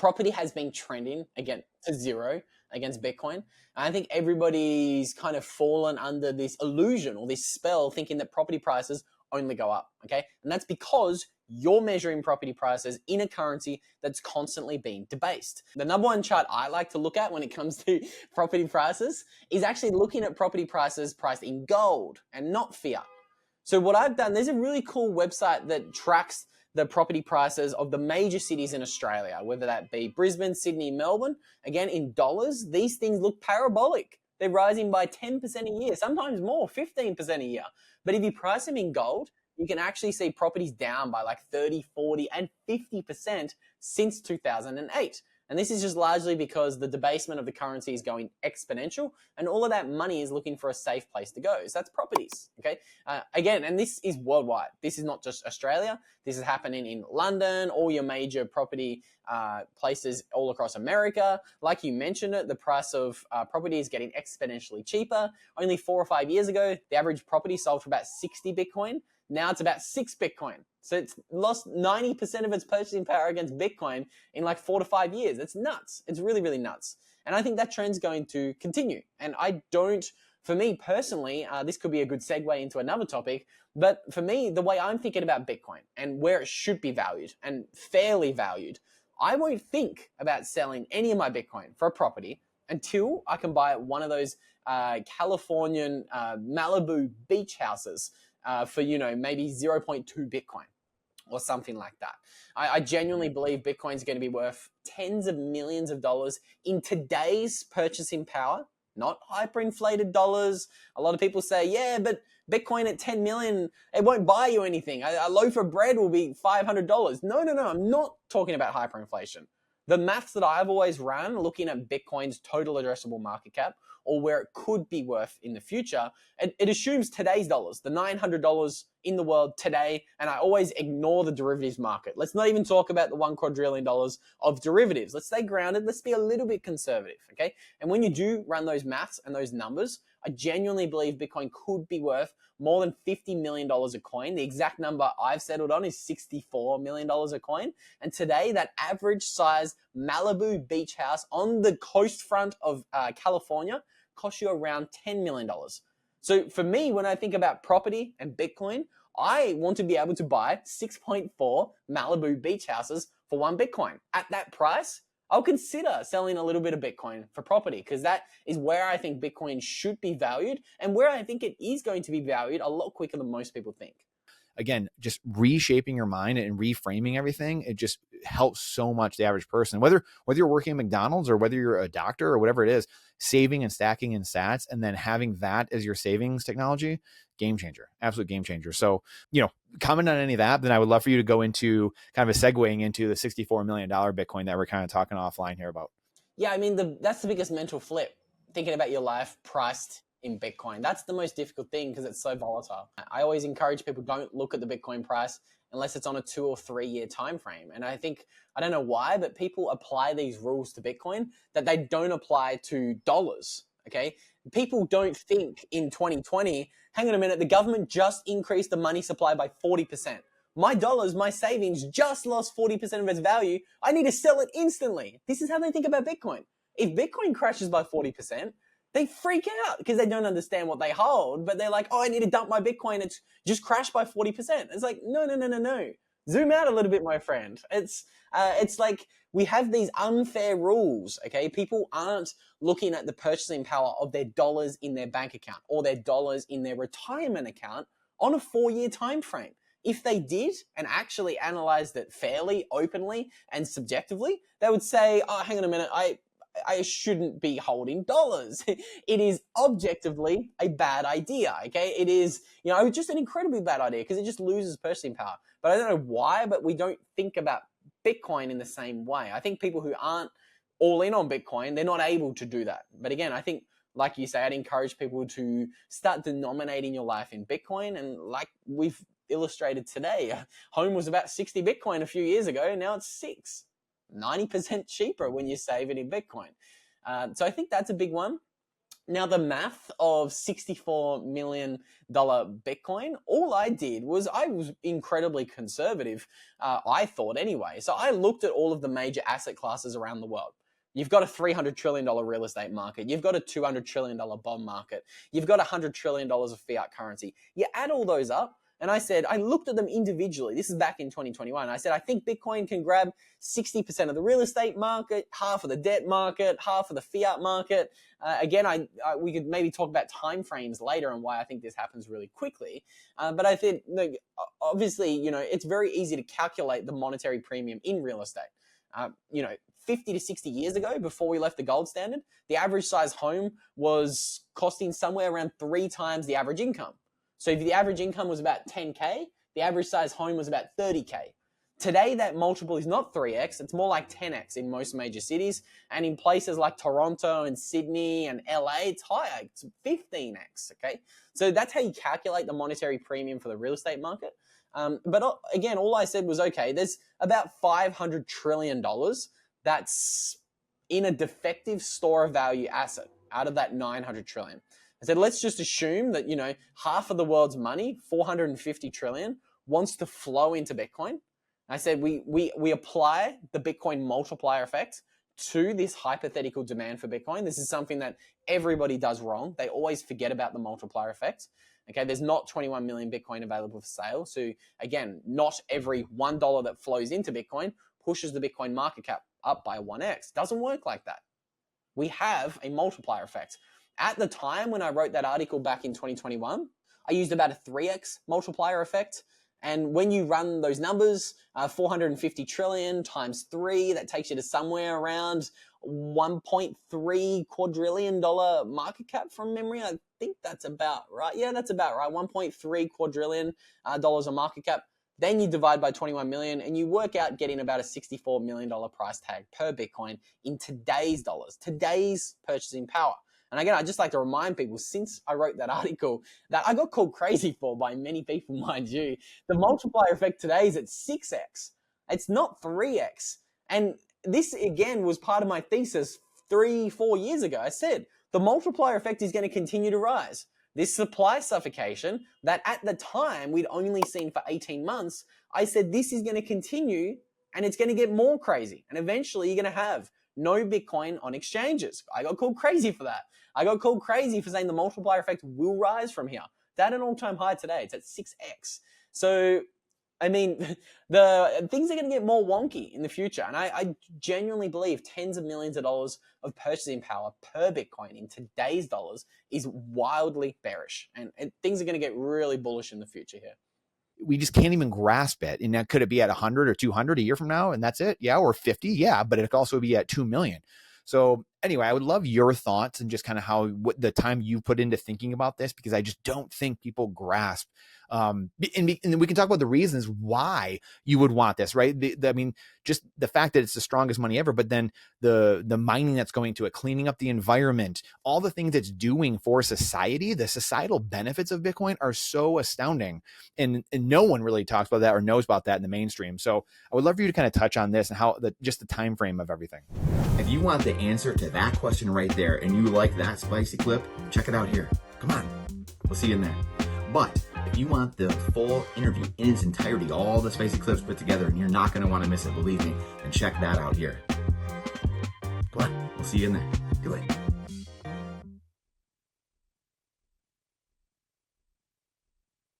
property has been trending again to zero against Bitcoin. And I think everybody's kind of fallen under this illusion or this spell thinking that property prices only go up, okay? And that's because you're measuring property prices in a currency that's constantly being debased. The number one chart I like to look at when it comes to property prices is actually looking at property prices priced in gold and not fiat. So what I've done, there's a really cool website that tracks the property prices of the major cities in Australia, whether that be Brisbane, Sydney, Melbourne. Again, in dollars, these things look parabolic. They're rising by 10% a year, sometimes more, 15% a year. But if you price them in gold, you can actually see properties down by like 30, 40, and 50% since 2008. And this is just largely because the debasement of the currency is going exponential, and all of that money is looking for a safe place to go. So that's properties, okay? Again, and this is worldwide. This is not just Australia. This is happening in London, all your major property places all across America. Like you mentioned it, the price of property is getting exponentially cheaper. Only 4 or 5 years ago, the average property sold for about 60 Bitcoin. Now it's about 6 Bitcoin. So it's lost 90% of its purchasing power against Bitcoin in like 4 to 5 years. It's nuts. It's really, really nuts. And I think that trend's going to continue. And I don't, for me personally, this could be a good segue into another topic. But for me, the way I'm thinking about Bitcoin and where it should be valued and fairly valued, I won't think about selling any of my Bitcoin for a property until I can buy one of those Californian Malibu beach houses for, maybe 0.2 Bitcoin or something like that. I genuinely believe Bitcoin is going to be worth tens of millions of dollars in today's purchasing power, not hyperinflated dollars. A lot of people say, yeah, but Bitcoin at 10 million, it won't buy you anything. A loaf of bread will be $500. No, I'm not talking about hyperinflation. The maths that I've always run looking at Bitcoin's total addressable market cap or where it could be worth in the future, it assumes today's dollars, the $900 in the world today, and I always ignore the derivatives market. Let's not even talk about the $1 quadrillion of derivatives. Let's stay grounded. Let's be a little bit conservative, okay? And when you do run those maths and those numbers, I genuinely believe Bitcoin could be worth more than $50 million a coin. The exact number I've settled on is $64 million a coin. And today, that average size Malibu beach house on the coast front of California costs you around $10 million. So for me, when I think about property and Bitcoin, I want to be able to buy 6.4 Malibu beach houses for 1 Bitcoin. At that price, I'll consider selling a little bit of Bitcoin for property because that is where I think Bitcoin should be valued and where I think it is going to be valued a lot quicker than most people think. Again, just reshaping your mind and reframing everything, it just helps so much the average person, whether you're working at McDonald's or whether you're a doctor or whatever it is, saving and stacking in sats and then having that as your savings technology, game changer, absolute game changer. So, comment on any of that, then I would love for you to go into kind of a segueing into the $64 million Bitcoin that we're kind of talking offline here about. Yeah, I mean, that's the biggest mental flip, thinking about your life priced in Bitcoin. That's the most difficult thing because it's so volatile. I always encourage people, don't look at the Bitcoin price unless it's on a 2 or 3 year time frame. And I think, I don't know why, but people apply these rules to Bitcoin that they don't apply to dollars, okay? People don't think in 2020, hang on a minute, the government just increased the money supply by 40%. My dollars, my savings just lost 40% of its value. I need to sell it instantly. This is how they think about Bitcoin. If Bitcoin crashes by 40%, they freak out because they don't understand what they hold, but they're like, oh, I need to dump my Bitcoin. It's just crashed by 40%. It's like, no. Zoom out a little bit, my friend. It's like we have these unfair rules, okay? People aren't looking at the purchasing power of their dollars in their bank account or their dollars in their retirement account on a 4-year time frame. If they did and actually analyzed it fairly, openly, and subjectively, they would say, oh, hang on a minute, I shouldn't be holding dollars. It is objectively a bad idea, okay? It is, just an incredibly bad idea because it just loses purchasing power. But I don't know why, but we don't think about Bitcoin in the same way. I think people who aren't all in on Bitcoin, they're not able to do that. But again, I think, like you say, I'd encourage people to start denominating your life in Bitcoin. And like we've illustrated today, home was about 60 Bitcoin a few years ago. Now it's 6. 90% cheaper when you save it in Bitcoin. So I think that's a big one. Now, the math of $64 million Bitcoin, all I did was I was incredibly conservative, I thought anyway. So I looked at all of the major asset classes around the world. You've got a $300 trillion real estate market. You've got a $200 trillion bond market. You've got $100 trillion of fiat currency. You add all those up, and I looked at them individually. This is back in 2021. I said, I think Bitcoin can grab 60% of the real estate market, half of the debt market, half of the fiat market. Again, we could maybe talk about timeframes later and why I think this happens really quickly. But I think, obviously, it's very easy to calculate the monetary premium in real estate. 50 to 60 years ago, before we left the gold standard, the average size home was costing somewhere around 3 times the average income. So if the average income was about 10K, the average size home was about 30K. Today, that multiple is not 3x, it's more like 10x in most major cities. And in places like Toronto and Sydney and LA, it's higher, it's 15x, okay? So that's how you calculate the monetary premium for the real estate market. But again, all I said was, okay, there's about $500 trillion that's in a defective store of value asset out of that 900 trillion. I said, let's just assume that, half of the world's money, 450 trillion, wants to flow into Bitcoin. I said, we apply the Bitcoin multiplier effect to this hypothetical demand for Bitcoin. This is something that everybody does wrong. They always forget about the multiplier effect. Okay, there's not 21 million Bitcoin available for sale. So again, not every $1 that flows into Bitcoin pushes the Bitcoin market cap up by 1x. Doesn't work like that. We have a multiplier effect. At the time when I wrote that article back in 2021, I used about a 3x multiplier effect. And when you run those numbers, 450 trillion times 3, that takes you to somewhere around $1.3 quadrillion market cap from memory. I think that's about right. Yeah, that's about right. $1.3 quadrillion dollars of market cap. Then you divide by 21 million and you work out getting about a $64 million price tag per Bitcoin in today's dollars, today's purchasing power. And again, I just like to remind people, since I wrote that article, that I got called crazy for by many people, mind you. The multiplier effect today is at 6x. It's not 3x. And this, again, was part of my thesis 3-4 years ago. I said, the multiplier effect is going to continue to rise. This supply suffocation that at the time we'd only seen for 18 months, I said this is going to continue and it's going to get more crazy. And eventually you're going to have no Bitcoin on exchanges. I got called crazy for that. I got called crazy for saying the multiplier effect will rise from here. It's at an all-time high today. It's at 6x. So, I mean, the things are going to get more wonky in the future. And I genuinely believe tens of millions of dollars of purchasing power per Bitcoin in today's dollars is wildly bearish. And things are going to get really bullish in the future here. We just can't even grasp it. And could it be at 100 or 200 a year from now? And that's it? Yeah. Or 50? Yeah. But it could also be at 2 million. So anyway, I would love your thoughts and just kind of what the time you put into thinking about this, because I just don't think people grasp. And we can talk about the reasons why you would want this, right? I mean, just the fact that it's the strongest money ever, but then the mining that's going to it, cleaning up the environment, all the things it's doing for society, the societal benefits of Bitcoin are so astounding. And no one really talks about that or knows about that in the mainstream. So I would love for you to kind of touch on this and how just the time frame of everything. If you want the answer to that question right there and you like that spicy clip, check it out here. Come on, we'll see you in there. But if you want the full interview in its entirety, all the spicy clips put together, and you're not going to want to miss it, believe me, then check that out here. Come on, we'll see you in there. Do it.